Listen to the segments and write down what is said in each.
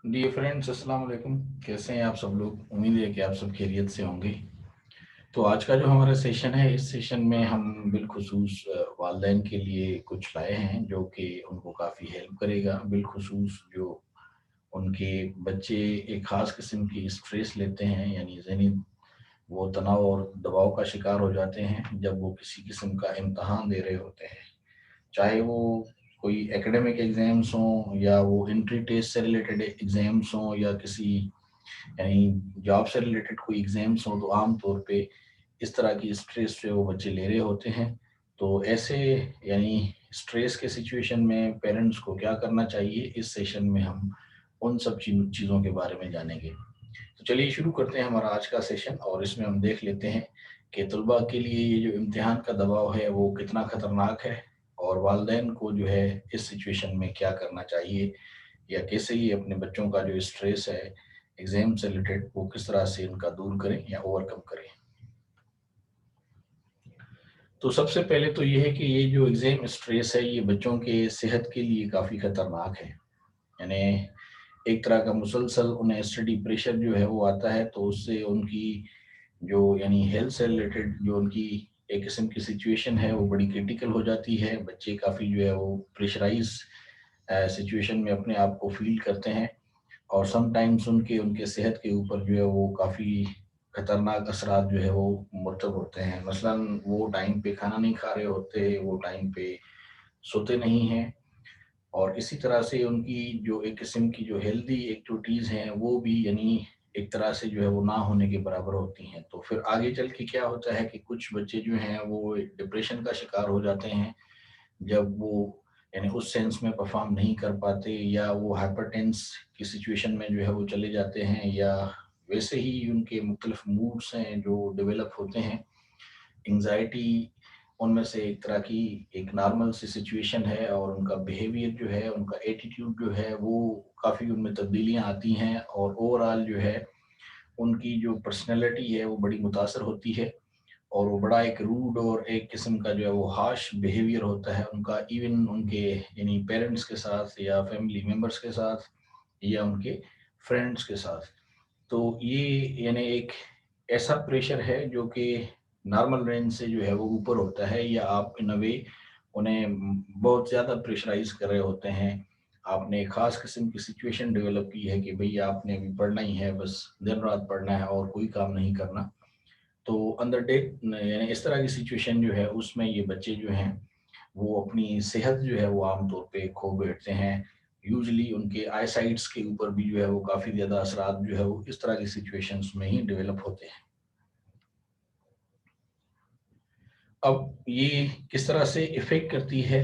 Dear friends, अस्सलाम वालेकुम। कैसे हैं आप सब लोग? उम्मीद है कि आप सब खैरियत से होंगे। तो आज का जो हमारा सेशन है, इस सेशन में हम बिलखुसूस वालिदैन के लिए कुछ लाए हैं जो कि उनको काफ़ी हेल्प करेगा। बिलखुसूस जो उनके बच्चे एक ख़ास किस्म की स्ट्रेस लेते हैं, यानी ज़हनी वो तनाव और दबाव का शिकार हो जाते हैं जब वो किसी किस्म का इम्तहान दे रहे होते हैं। चाहे वो कोई एकेडमिक एग्ज़ाम्स हों या वो एंट्री टेस्ट से रिलेटेड एग्ज़ाम्स हों या किसी यानी जॉब से रिलेटेड कोई एग्ज़ाम्स हों, तो आम तौर पे इस तरह की स्ट्रेस जो है वो बच्चे ले रहे होते हैं। तो ऐसे यानी स्ट्रेस के सिचुएशन में पेरेंट्स को क्या करना चाहिए, इस सेशन में हम उन सब चीज़ों के बारे में जानेंगे। तो चलिए शुरू करते हैं हमारा आज का सेशन, और इसमें हम देख लेते हैं कि तलबा के लिए ये जो इम्तिहान का दबाव है वो कितना ख़तरनाक है, और वालिदैन को जो है इस सिचुएशन में क्या करना चाहिए, या कैसे ही अपने बच्चों का जो स्ट्रेस है एग्ज़ाम से रिलेटेड वो किस तरह से इनका दूर करें या ओवरकम करें। तो सबसे पहले तो ये है कि ये जो एग्ज़ाम स्ट्रेस है ये बच्चों के सेहत के लिए काफ़ी ख़तरनाक है। यानी एक तरह का मुसलसल उन्हें स्टडी प्रेशर जो है वो आता है, तो उससे उनकी जो यानी हेल्थ से रिलेटेड जो उनकी एक किस्म की सिचुएशन है वो बड़ी क्रिटिकल हो जाती है। बच्चे काफ़ी जो है वो प्रेशराइज़ सिचुएशन में अपने आप को फ़ील करते हैं, और समटाइम्स उनके उनके सेहत के ऊपर जो है वो काफ़ी खतरनाक असरात जो है वो मुरतब होते हैं। मसलन वो टाइम पे खाना नहीं खा रहे होते, वो टाइम पे सोते नहीं हैं, और इसी तरह से उनकी जो एक किस्म की जो हेल्दी एक्टिविटीज़ हैं वो भी यानी एक तरह से जो है वो ना होने के बराबर होती हैं। तो फिर आगे चल के क्या होता है कि कुछ बच्चे जो हैं वो डिप्रेशन का शिकार हो जाते हैं जब वो यानी उस सेंस में परफॉर्म नहीं कर पाते, या वो हाइपरटेंस की सिचुएशन में जो है वो चले जाते हैं, या वैसे ही उनके मुख्तलिफ मूड्स हैं जो डेवलप होते हैं। एंग्जाइटी उनमें से एक तरह की एक नॉर्मल सी सिचुएशन है, और उनका बिहेवियर जो है, उनका एटीट्यूड जो है वो काफ़ी उनमें तब्दीलियाँ आती हैं, और ओवरऑल जो है उनकी जो पर्सनैलिटी है वो बड़ी मुतासर होती है, और वो बड़ा एक रूड और एक किस्म का जो है वो हार्श बिहेवियर होता है उनका, इवन उनके यानी पेरेंट्स के साथ या फैमिली मेंबर्स के साथ या उनके फ्रेंड्स के साथ। तो ये यानी एक ऐसा प्रेशर है जो कि नॉर्मल रेंज से जो है वो ऊपर होता है, या आप इन अ वे उन्हें बहुत ज़्यादा प्रेशराइज़ कर रहे होते हैं। आपने एक ख़ास किस्म की सिचुएशन डेवलप की है कि भई आपने अभी पढ़ना ही है, बस दिन-रात पढ़ना है और कोई काम नहीं करना। तो अंडर डे यानी इस तरह की सिचुएशन जो है उसमें ये बच्चे जो हैं वो अपनी सेहत जो है वो आम तौर पे खो बैठते हैं। यूजुअली उनके आई साइट्स के ऊपर भी जो है वो काफ़ी ज़्यादा असरात जो है वो इस तरह की सिचुएशंस में ही डेवलप होते हैं। अब ये किस तरह से इफ़ेक्ट करती है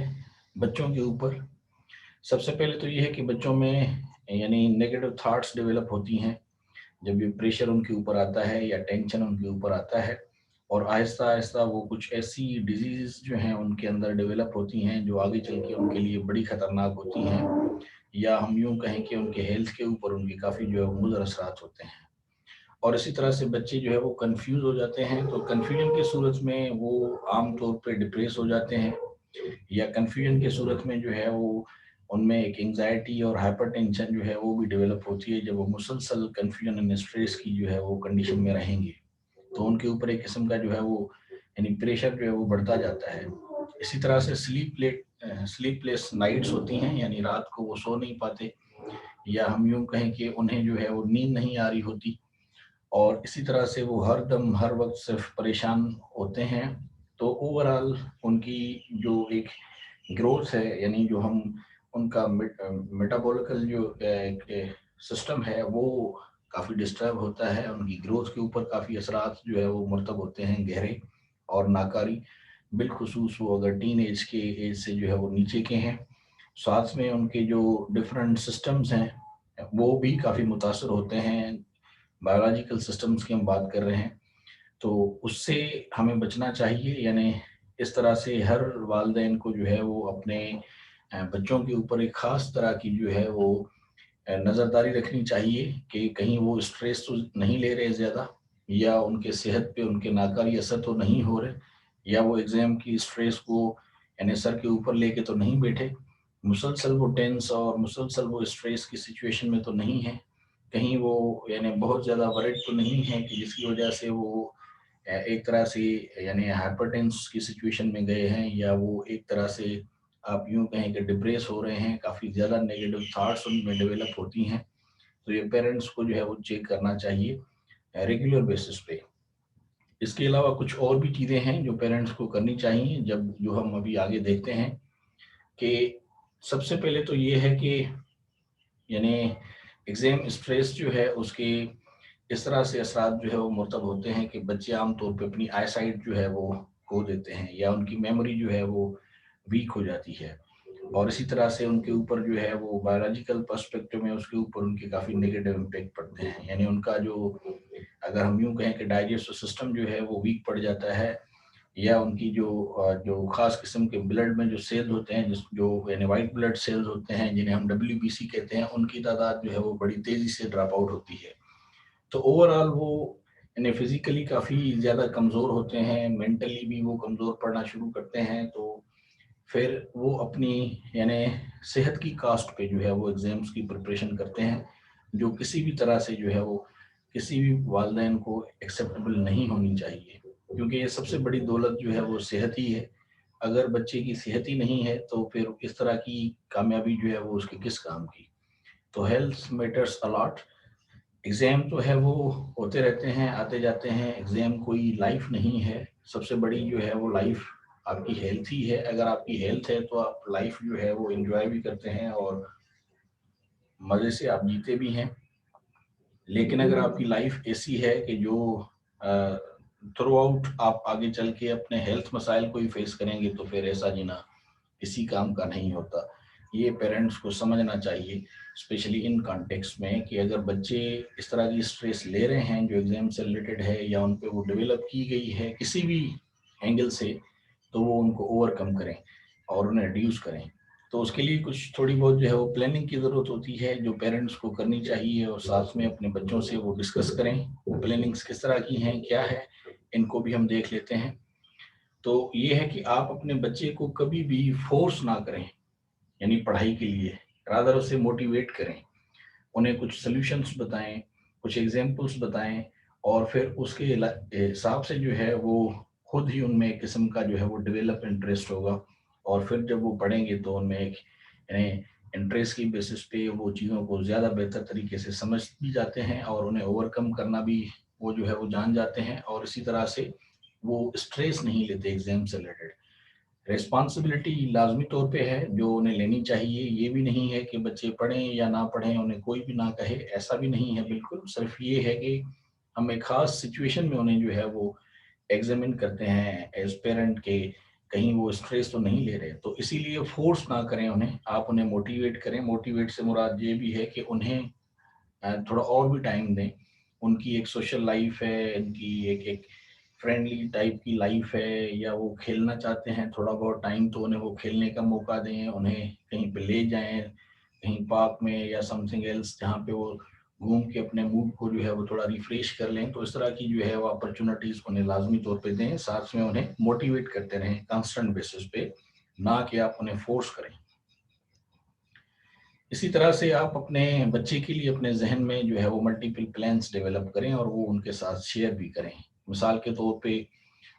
बच्चों के ऊपर? सबसे पहले तो ये है कि बच्चों में यानी नेगेटिव थॉट्स डेवलप होती हैं जब ये प्रेशर उनके ऊपर आता है या टेंशन उनके ऊपर आता है, और आहिस्ता-आहिस्ता वो कुछ ऐसी डिज़ीज़ जो हैं उनके अंदर डेवलप होती हैं जो आगे चल के उनके लिए बड़ी ख़तरनाक होती हैं, या हम यूँ कहें कि उनके हेल्थ के ऊपर उनके काफ़ी जो है वो मुज़र असरात होते हैं। और इसी तरह से बच्चे जो है वो कन्फ्यूज़ हो जाते हैं, तो कन्फ्यूजन की सूरत में वो आम तौर पे डिप्रेस हो जाते हैं, या कन्फ्यूजन की सूरत में जो है वो उनमें एक एंग्जायटी और हाइपरटेंशन जो है वो भी डेवलप होती है जब वो मुसलसल कन्फ्यूजन एंड स्ट्रेस की जो है वो कंडीशन में रहेंगे। तो उनके ऊपर एक किस्म का जो है वो यानी प्रेशर जो है वो बढ़ता जाता है। इसी तरह से स्लीपलेस नाइट्स होती हैं, यानी रात को वो सो नहीं पाते, या हम यूँ कहें कि उन्हें जो है वो नींद नहीं आ रही होती, और इसी तरह से वो हर दम हर वक़्त सिर्फ़ परेशान होते हैं। तो ओवरऑल उनकी जो एक ग्रोथ है, यानी जो हम उनका मेटाबॉलिकल जो एक सिस्टम है वो काफ़ी डिस्टर्ब होता है। उनकी ग्रोथ के ऊपर काफ़ी असरात जो है वो मरतब होते हैं गहरे और नाकारी, बिलखुसूस वो अगर टीनेज के एज से जो है वो नीचे के हैं। साथ में उनके जो डिफरेंट सिस्टम्स हैं वो भी काफ़ी मुतासर होते हैं। बायोलॉजिकल सिस्टम्स की हम बात कर रहे हैं, तो उससे हमें बचना चाहिए। यानी इस तरह से हर वालिदैन को जो है वो अपने बच्चों के ऊपर एक ख़ास तरह की जो है वो नज़रदारी रखनी चाहिए कि कहीं वो स्ट्रेस तो नहीं ले रहे ज़्यादा, या उनके सेहत पे उनके नाकारी असर तो नहीं हो रहे, या वो एग्ज़ाम की स्ट्रेस को यानी सर के ऊपर लेके तो नहीं बैठे, मुसलसल वो टेंस और मुसलसल वो स्ट्रेस की सिचुएशन में तो नहीं है, कहीं वो यानी बहुत ज़्यादा वरिड तो नहीं है कि जिसकी वजह से वो एक तरह से यानी हाइपरटेंस की सिचुएशन में गए हैं, या वो एक तरह से आप यूँ कहें कि डिप्रेस हो रहे हैं, काफ़ी ज़्यादा नेगेटिव थॉट्स उनमें डेवलप होती हैं। तो ये पेरेंट्स को जो है वो चेक करना चाहिए रेगुलर बेसिस पे। इसके अलावा कुछ और भी चीज़ें हैं जो पेरेंट्स को करनी चाहिए, जब जो हम अभी आगे देखते हैं कि सबसे पहले तो ये है कि यानी एग्ज़ाम स्ट्रेस जो है उसके इस तरह से असरात जो है वो मुरतब होते हैं कि बच्चे आम तौर पे अपनी आई साइट जो है वो खो देते हैं, या उनकी मेमोरी जो है वो वीक हो जाती है। और इसी तरह से उनके ऊपर जो है वो बायोलॉजिकल पर्सपेक्टिव में उसके ऊपर उनके काफ़ी नेगेटिव इम्पैक्ट पड़ते हैं। यानी उनका जो, अगर हम यूँ कहें कि डाइजेस्टिव सिस्टम जो है वो वीक पड़ जाता है, या उनकी जो ख़ास किस्म के ब्लड में जो सेल्स होते हैं, जिस जो यानी व्हाइट ब्लड सेल्स होते हैं जिन्हें हम डब्ल्यूबीसी कहते हैं, उनकी तादाद जो है वो बड़ी तेज़ी से ड्रॉप आउट होती है। तो ओवरऑल वो यानी फिज़िकली काफ़ी ज़्यादा कमज़ोर होते हैं, मेंटली भी वो कमज़ोर पड़ना शुरू करते हैं। तो फिर वो अपनी यानी सेहत की कॉस्ट पे जो है वो एग्ज़ाम्स की प्रिपरेशन करते हैं, जो किसी भी तरह से जो है वो किसी भी वालिदैन को एक्सेप्टेबल नहीं होनी चाहिए। क्योंकि ये सबसे बड़ी दौलत जो है वो सेहत ही है। अगर बच्चे की सेहत ही नहीं है तो फिर इस तरह की कामयाबी जो है वो उसके किस काम की। तो health matters a lot. Exam तो है वो होते रहते हैं, आते जाते हैं, एग्ज़ाम कोई लाइफ नहीं है। सबसे बड़ी जो है वो लाइफ आपकी हेल्थ ही है। अगर आपकी हेल्थ है तो आप लाइफ जो है वो एन्जॉय भी करते हैं और मज़े से आप जीते भी हैं। लेकिन अगर आपकी लाइफ ऐसी है कि जो थ्रू आउट आप आगे चल के अपने हेल्थ मसाइल को ही फेस करेंगे, तो फिर ऐसा जीना किसी काम का नहीं होता। ये पेरेंट्स को समझना चाहिए, स्पेशली इन कॉन्टेक्स्ट में, कि अगर बच्चे इस तरह की स्ट्रेस ले रहे हैं जो एग्ज़ाम से रिलेटेड है, या उन पे वो डेवलप की गई है किसी भी एंगल से, तो वो उनको ओवरकम करें और उन्हें रिड्यूस करें। तो उसके लिए कुछ थोड़ी बहुत जो है वो प्लानिंग की ज़रूरत होती है, जो पेरेंट्स को करनी चाहिए, और साथ में अपने बच्चों से वो डिस्कस करें। वो प्लानिंग्स किस तरह की हैं, क्या है, इनको भी हम देख लेते हैं। तो ये है कि आप अपने बच्चे को कभी भी फोर्स ना करें, यानी पढ़ाई के लिए, रादर उसे मोटिवेट करें। उन्हें कुछ सॉल्यूशंस बताएँ, कुछ एग्ज़ाम्पल्स बताएँ, और फिर उसके हिसाब से जो है वो खुद ही उनमें एक किस्म का जो है वो डेवलप इंटरेस्ट होगा। और फिर जब वो पढ़ेंगे तो उनमें एक यानी इंटरेस्ट की बेसिस पे वो चीज़ों को ज़्यादा बेहतर तरीके से समझ भी जाते हैं, और उन्हें ओवरकम करना भी वो जो है वो जान जाते हैं, और इसी तरह से वो स्ट्रेस नहीं लेते एग्ज़ाम से रिलेटेड। रिस्पॉन्सिबिलिटी लाज़मी तौर पे है जो उन्हें लेनी चाहिए। ये भी नहीं है कि बच्चे पढ़ें या ना पढ़ें, उन्हें कोई भी ना कहे, ऐसा भी नहीं है बिल्कुल। सिर्फ़ ये है कि हम एक ख़ास सिचुएशन में उन्हें जो है वो एग्ज़ामिन करते हैं एज़ पेरेंट, के कहीं वो स्ट्रेस तो नहीं ले रहे। तो इसीलिए फ़ोर्स ना करें उन्हें, आप उन्हें मोटिवेट करें। मोटिवेट से मुराद ये भी है कि उन्हें थोड़ा और भी टाइम दें। उनकी एक सोशल लाइफ़ है, उनकी एक एक फ्रेंडली टाइप की लाइफ है, या वो खेलना चाहते हैं थोड़ा बहुत टाइम, तो उन्हें वो खेलने का मौका दें, उन्हें कहीं पे ले जाएँ, कहीं पार्क में या समथिंग एल्स, जहाँ पे वो घूम के अपने मूड को जो है वो थोड़ा रिफ्रेश कर लें। तो इस तरह की जो है वो अपॉर्च्युनिटीज़ उन्हें लाज़मी तौर पे दें, साथ में उन्हें मोटिवेट करते रहें कांस्टेंट बेसिस पे, ना कि आप उन्हें फ़ोर्स करें। इसी तरह से आप अपने बच्चे के लिए अपने ज़हन में जो है वो मल्टीपल प्लान्स डेवलप करें, और वो उनके साथ शेयर भी करें। मिसाल के तौर पे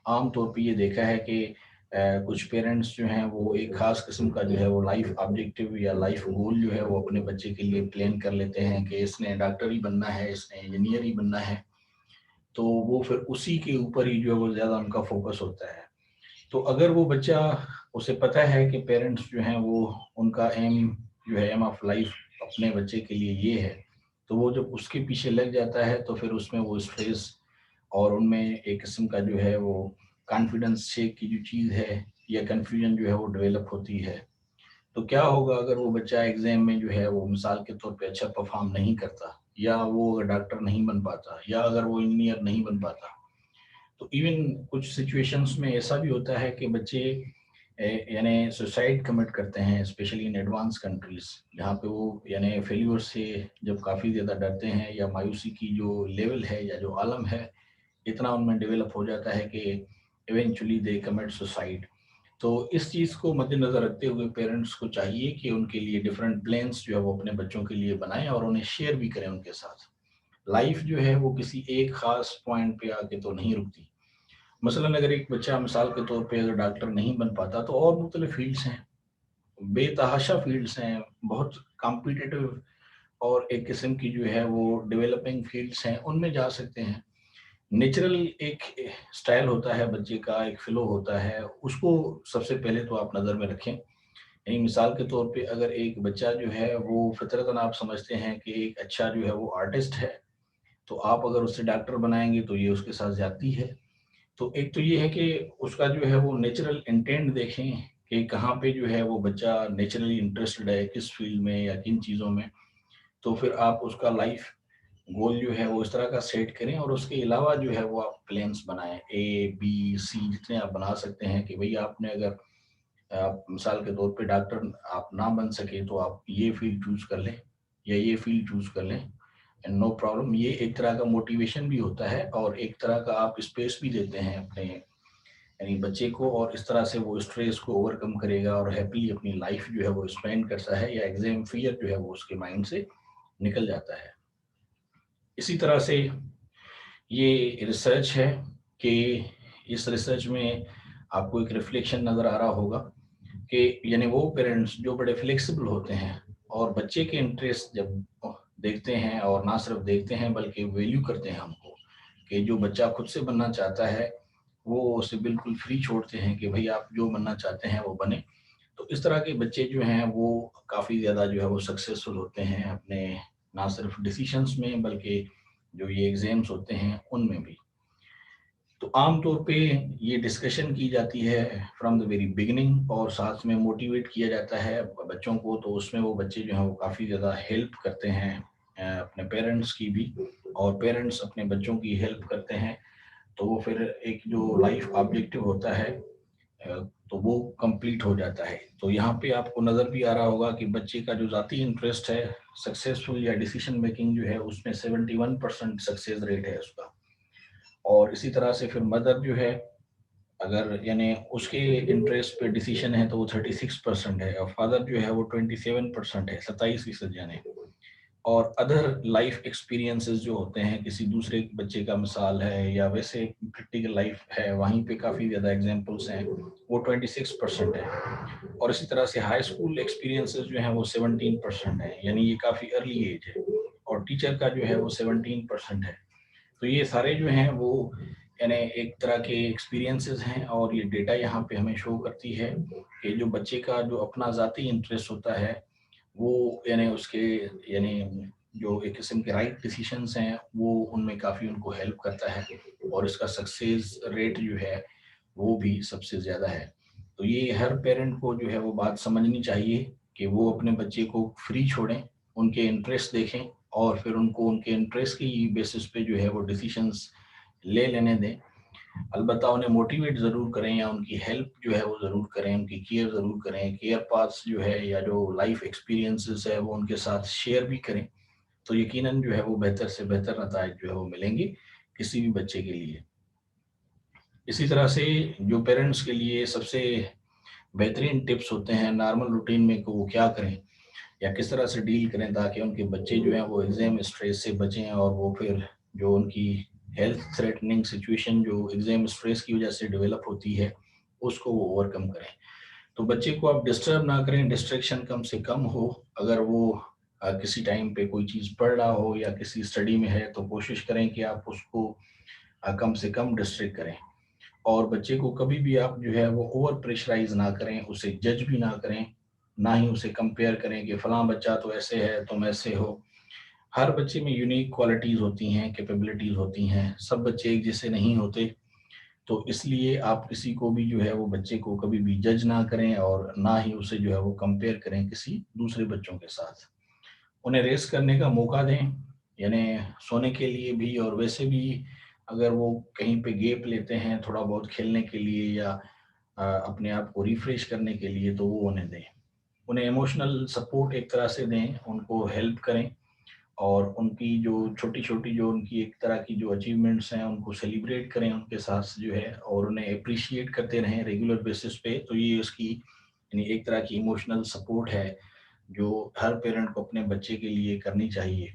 आम तौर पे ये देखा है कि कुछ पेरेंट्स जो हैं वो एक ख़ास किस्म का जो है वो लाइफ ऑब्जेक्टिव या लाइफ गोल जो है वो अपने बच्चे के लिए प्लान कर लेते हैं कि इसने डॉक्टर ही बनना है, इसने इंजीनियर ही बनना है। तो वो फिर उसी के ऊपर ही जो है वो ज़्यादा उनका फ़ोकस होता है। तो अगर वो बच्चा, उसे पता है कि पेरेंट्स जो हैं वो उनका एम जो है, एम ऑफ लाइफ अपने बच्चे के लिए ये है, तो वो जब उसके पीछे लग जाता है तो फिर उसमें वो स्ट्रेस और उनमें एक किस्म का जो है वो कॉन्फिडेंस शेक की जो चीज़ है, या कन्फ्यूजन जो है वो डेवलप होती है। तो क्या होगा अगर वो बच्चा एग्जाम में जो है वो मिसाल के तौर पे अच्छा परफॉर्म नहीं करता, या वो अगर डॉक्टर नहीं बन पाता, या अगर वो इंजीनियर नहीं बन पाता। तो इवन कुछ सिचुएशंस में ऐसा भी होता है कि बच्चे यानी सुसाइड कमिट करते हैं, स्पेशली इन एडवांस कंट्रीज, जहाँ पे वो यानी फेल्यूर से जब काफ़ी ज़्यादा डरते हैं, या मायूसी की जो लेवल है या जो आलम है इतना उनमें डेवलप हो जाता है कि इवेंचुअली दे कमिट सुसाइड। तो इस चीज़ को मद्देनज़र रखते हुए पेरेंट्स को चाहिए कि उनके लिए डिफरेंट प्लान्स जो है वो अपने बच्चों के लिए बनाएँ और उन्हें शेयर भी करें उनके साथ। लाइफ़ जो है वो किसी एक ख़ास पॉइंट पे आके तो नहीं रुकती। मसलन अगर एक बच्चा मिसाल के तौर पे अगर डॉक्टर नहीं बन पाता तो और मुख्तलिफ फ़ील्ड्स हैं, बेतहाशा फ़ील्ड्स हैं, बहुत कॉम्पिटिटिव और एक किस्म की जो है वो डेवलपिंग फ़ील्ड्स हैं, उनमें जा सकते हैं। नेचुरल एक स्टाइल होता है बच्चे का, एक फ़्लो होता है, उसको सबसे पहले तो आप नज़र में रखें। यानी मिसाल के तौर पे अगर एक बच्चा जो है वो फ़ितरतन आप समझते हैं कि एक अच्छा जो है वो आर्टिस्ट है, तो आप अगर उसे डॉक्टर बनाएँगे तो ये उसके साथ ज़्यादती है। तो एक तो ये है कि उसका जो है वो नेचुरल इंटेंट देखें कि कहाँ पे जो है वो बच्चा नेचुरली इंटरेस्टेड है, किस फ़ील्ड में या किन चीज़ों में। तो फिर आप उसका लाइफ़ गोल जो है वो इस तरह का सेट करें और उसके अलावा जो है वो आप प्लान्स बनाएँ, ए, बी, सी जितने आप बना सकते हैं कि भई आपने अगर आप मिसाल के तौर पे डॉक्टर आप ना बन सके तो आप ये फ़ील्ड चूज़ कर लें या ये फ़ील्ड चूज़ कर लें एंड नो प्रॉब्लम। ये एक तरह का मोटिवेशन भी होता है और एक तरह का आप स्पेस भी देते हैं अपने यानी बच्चे को और इस तरह से वो स्ट्रेस को ओवरकम करेगा और हैप्पीली अपनी लाइफ़ जो है वो स्पेंड करता है या एग्ज़ाम फ़ियर जो है वो उसके माइंड से निकल जाता है। इसी तरह से ये रिसर्च है कि इस रिसर्च में आपको एक रिफ्लेक्शन नज़र आ रहा होगा कि यानी वो पेरेंट्स जो बड़े फ्लेक्सिबल होते हैं और बच्चे के इंटरेस्ट जब देखते हैं और ना सिर्फ देखते हैं बल्कि वैल्यू करते हैं हमको कि जो बच्चा खुद से बनना चाहता है वो उसे बिल्कुल फ्री छोड़ते हैं कि भाई आप जो बनना चाहते हैं वो बने। तो इस तरह के बच्चे जो हैं वो काफ़ी ज़्यादा जो है वो सक्सेसफुल होते हैं अपने ना सिर्फ डिसीशंस में बल्कि जो ये एग्ज़ाम्स होते हैं उनमें भी। तो आम तौर पे ये डिस्कशन की जाती है फ्रॉम द वेरी बिगिनिंग और साथ में मोटिवेट किया जाता है बच्चों को, तो उसमें वो बच्चे जो हैं वो काफ़ी ज़्यादा हेल्प करते हैं अपने पेरेंट्स की भी और पेरेंट्स अपने बच्चों की हेल्प करते हैं। तो वो फिर एक जो लाइफ ऑब्जेक्टिव होता है तो वो कंप्लीट हो जाता है। तो यहाँ पे आपको नज़र भी आ रहा होगा कि बच्चे का जो ज़ाती इंटरेस्ट है सक्सेसफुल या डिसीजन मेकिंग जो है उसमें 71% सक्सेस रेट है उसका। और इसी तरह से फिर मदर जो है अगर यानी उसके इंटरेस्ट पे डिसीजन है तो वो 36% है और फादर जो है वो 27% है, 27% यानी। और अदर लाइफ एक्सपीरियंसेस जो होते हैं किसी दूसरे बच्चे का मिसाल है या वैसे प्रैक्टिकल लाइफ है वहीं पे काफ़ी ज़्यादा एग्जांपल्स हैं, वो 26% है। और इसी तरह से हाई स्कूल एक्सपीरियंसेस जो हैं वो 17% है, यानी ये काफ़ी अर्ली एज है। और टीचर का जो है वो 17% है। तो ये सारे जो हैं वो यानी एक तरह के एक्सपीरियंसेस हैं और ये डेटा यहाँ पे हमें शो करती है कि जो बच्चे का जो अपना ज़ाती इंटरेस्ट होता है वो यानी उसके यानी जो एक किस्म के राइट डिसीजंस हैं वो उनमें काफ़ी उनको हेल्प करता है और इसका सक्सेस रेट जो है वो भी सबसे ज़्यादा है। तो ये हर पेरेंट को जो है वो बात समझनी चाहिए कि वो अपने बच्चे को फ्री छोड़ें, उनके इंटरेस्ट देखें और फिर उनको उनके इंटरेस्ट की बेसिस पे जो है वो डिसीजंस ले लेने दें। अलबत्ता उन्हें मोटिवेट ज़रूर करें या उनकी हेल्प जो है वो ज़रूर करें, उनकी केयर ज़रूर करें। केयर पाथ्स जो है या जो लाइफ एक्सपीरियंसेस है वो उनके साथ शेयर भी करें। तो यकीनन जो है वो बेहतर से बेहतर नताइज जो है वो मिलेंगे किसी भी बच्चे के लिए। इसी तरह से जो पेरेंट्स के लिए सबसे बेहतरीन टिप्स होते हैं नॉर्मल रूटीन में कि वो क्या करें या किस तरह से डील करें ताकि उनके बच्चे जो हैं वो एग्ज़ाम स्ट्रेस से बचें और वो फिर जो उनकी हेल्थ थ्रेटनिंग सिचुएशन जो एग्ज़ाम स्ट्रेस की वजह से डेवलप होती है, उसको वो ओवरकम करें। तो बच्चे को आप डिस्टर्ब ना करें, डिस्ट्रैक्शन कम से कम हो। अगर वो किसी टाइम पे कोई चीज़ पढ़ रहा हो या किसी स्टडी में है, तो कोशिश करें कि आप उसको कम से कम डिस्ट्रैक्ट करें। और बच्चे को कभी भी आप जो है वो ओवर प्रेशराइज़ ना करें, उसे जज भी ना करें, ना ही उसे कंपेयर करें कि फलाँ बच्चा तो ऐसे है, तुम ऐसे हो। हर बच्चे में यूनिक क्वालिटीज़ होती हैं, कैपेबिलिटीज़ होती हैं, सब बच्चे एक जैसे नहीं होते। तो इसलिए आप किसी को भी जो है वो बच्चे को कभी भी जज ना करें और ना ही उसे जो है वो कंपेयर करें किसी दूसरे बच्चों के साथ। उन्हें रेस्ट करने का मौका दें, यानी सोने के लिए भी और वैसे भी अगर वो कहीं पे गैप लेते हैं थोड़ा बहुत खेलने के लिए या अपने आप को रिफ्रेश करने के लिए तो वो उन्हें दें। उन्हें इमोशनल सपोर्ट एक तरह से दें, उनको हेल्प करें और उनकी जो छोटी-छोटी जो उनकी एक तरह की जो अचीवमेंट्स हैं उनको सेलिब्रेट करें उनके साथ जो है, और उन्हें एप्रिशिएट करते रहें रेगुलर बेसिस पे। तो ये उसकी यानी एक तरह की इमोशनल सपोर्ट है जो हर पेरेंट को अपने बच्चे के लिए करनी चाहिए।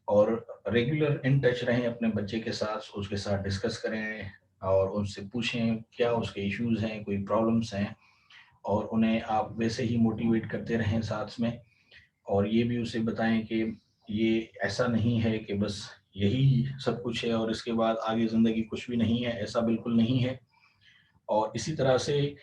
और रेगुलर इन टच रहें अपने बच्चे के साथ, उसके साथ डिस्कस करें और उनसे पूछें क्या उसके इश्यूज़ हैं, कोई प्रॉब्लम्स हैं, और उन्हें आप वैसे ही मोटिवेट करते रहें साथ में। और ये भी उसे बताएं कि ये ऐसा नहीं है कि बस यही सब कुछ है और इसके बाद आगे ज़िंदगी कुछ भी नहीं है, ऐसा बिल्कुल नहीं है। और इसी तरह से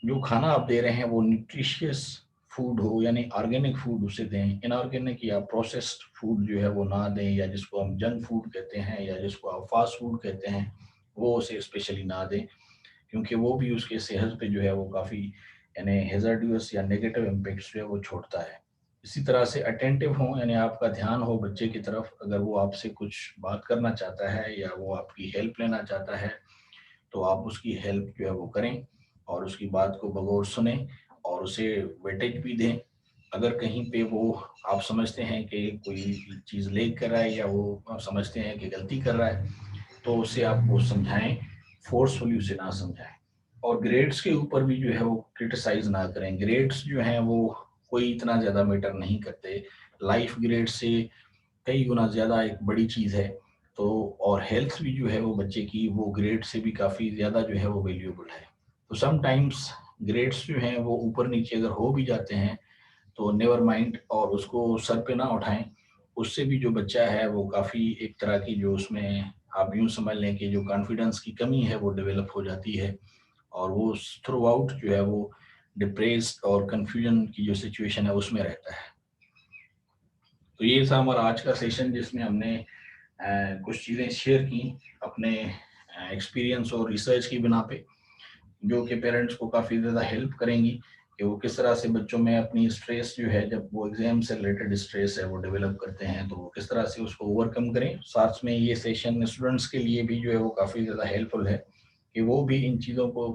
जो खाना आप दे रहे हैं वो न्यूट्रिशियस फूड हो, यानी ऑर्गेनिक फूड उसे दें। इनऑर्गेनिक या प्रोसेस्ड फूड जो है वो ना दें, या जिसको हम जंक फूड कहते हैं या जिसको आप फास्ट फूड कहते हैं, वो उसे स्पेशली ना दें, क्योंकि वो भी उसके सेहत पे जो है वो काफ़ी यानी हैज़ार्डियस या नेगेटिव इम्पैक्ट्स जो है वो छोड़ता है। इसी तरह से अटेंटिव हों, यानी आपका ध्यान हो बच्चे की तरफ, अगर वो आपसे कुछ बात करना चाहता है या वो आपकी हेल्प लेना चाहता है तो आप उसकी हेल्प जो है वो करें और उसकी बात को बगौर सुने और उसे वेटेज भी दें। अगर कहीं पे वो आप समझते हैं कि कोई चीज़ लेग कर रहा है या वो आप समझते हैं कि गलती कर रहा है, तो उसे आप वो समझाएं, फोर्सफुली उसे ना समझाएं। और ग्रेड्स के ऊपर भी जो है वो क्रिटिसाइज ना करें। ग्रेड्स जो हैं वो कोई इतना ज़्यादा मैटर नहीं करते। लाइफ ग्रेड से कई गुना ज़्यादा एक बड़ी चीज़ है। तो और हेल्थ भी जो है वो बच्चे की वो ग्रेड से भी काफ़ी ज़्यादा जो है वो वैल्यूएबल है। तो समटाइम्स ग्रेड्स जो हैं वो ऊपर नीचे अगर हो भी जाते हैं तो नेवर माइंड, और उसको सर पे ना उठाएं। उससे भी जो बच्चा है वो काफ़ी एक तरह की जो उसमें आप यूँ समझ लें कि जो कॉन्फिडेंस की कमी है वो डेवलप हो जाती है, और वो थ्रू आउट जो है वो डिप्रेस्ड और कन्फ्यूजन की जो सिचुएशन है उसमें रहता है। तो ये था हमारा आज का सेशन जिसमें हमने कुछ चीज़ें शेयर की अपने एक्सपीरियंस और रिसर्च की बिना पे, जो कि पेरेंट्स को काफ़ी ज़्यादा हेल्प करेंगी कि वो किस तरह से बच्चों में अपनी स्ट्रेस जो है, जब वो एग्जाम से रिलेटेड स्ट्रेस है वो डेवलप करते हैं, तो वो किस तरह से उसको ओवरकम करें। साथ में ये सेशन स्टूडेंट्स के लिए भी जो है वो काफ़ी ज़्यादा हेल्पफुल है कि वो भी इन चीज़ों को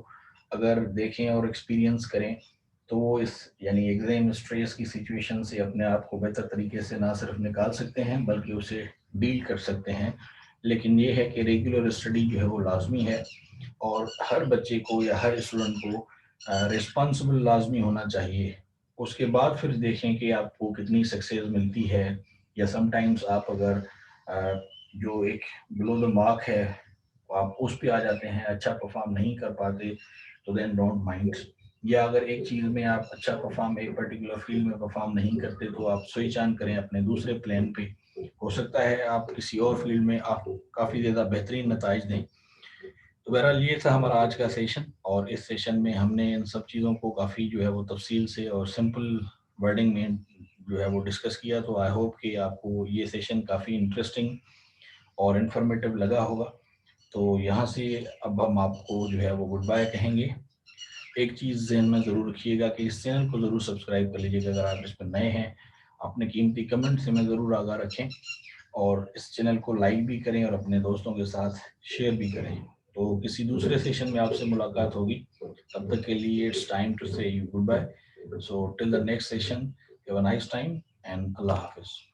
अगर देखें और एक्सपीरियंस करें तो वो इस यानी एग्जाम स्ट्रेस की सिचुएशन से अपने आप को बेहतर तरीके से ना सिर्फ निकाल सकते हैं बल्कि उसे डील कर सकते हैं। लेकिन ये है कि रेगुलर स्टडी जो है वो लाजमी है, और हर बच्चे को या हर स्टूडेंट को रिस्पॉन्सिबल लाजमी होना चाहिए। उसके बाद फिर देखें कि आपको कितनी सक्सेस मिलती है, या समटाइम्स आप अगर जो एक बिलो द मार्क है आप उस पे आ जाते हैं, अच्छा परफॉर्म नहीं कर पाते, तो देन डोंट माइंड। या अगर एक चीज़ में आप अच्छा परफॉर्म एक पर्टिकुलर फील्ड में परफॉर्म नहीं करते तो आप स्विच ऑन करें अपने दूसरे प्लान पे। हो सकता है आप किसी और फील्ड में आप काफ़ी ज़्यादा बेहतरीन नताइज दें। तो बहरहाल ये था हमारा आज का सेशन, और इस सेशन में हमने इन सब चीज़ों को काफ़ी जो है वो तफसील से और सिंपल वर्डिंग में जो है वो डिस्कस किया। तो आई होप कि आपको ये सेशन काफ़ी इंटरेस्टिंग और इन्फॉर्मेटिव लगा होगा। तो यहाँ से अब हम आपको जो है वो गुड बाय कहेंगे। एक चीज़ ज़हन में ज़रूर रखिएगा कि इस चैनल को ज़रूर सब्सक्राइब कर लीजिएगा अगर आप इस पर नए हैं। अपने कीमती कमेंट से हमें ज़रूर आगाह रखें, और इस चैनल को लाइक भी करें और अपने दोस्तों के साथ शेयर भी करें। तो किसी दूसरे सेशन में आपसे मुलाकात होगी, तब तक के लिए it's time to say you goodbye. So till the next session, have a nice time and अल्लाह हाफिज़।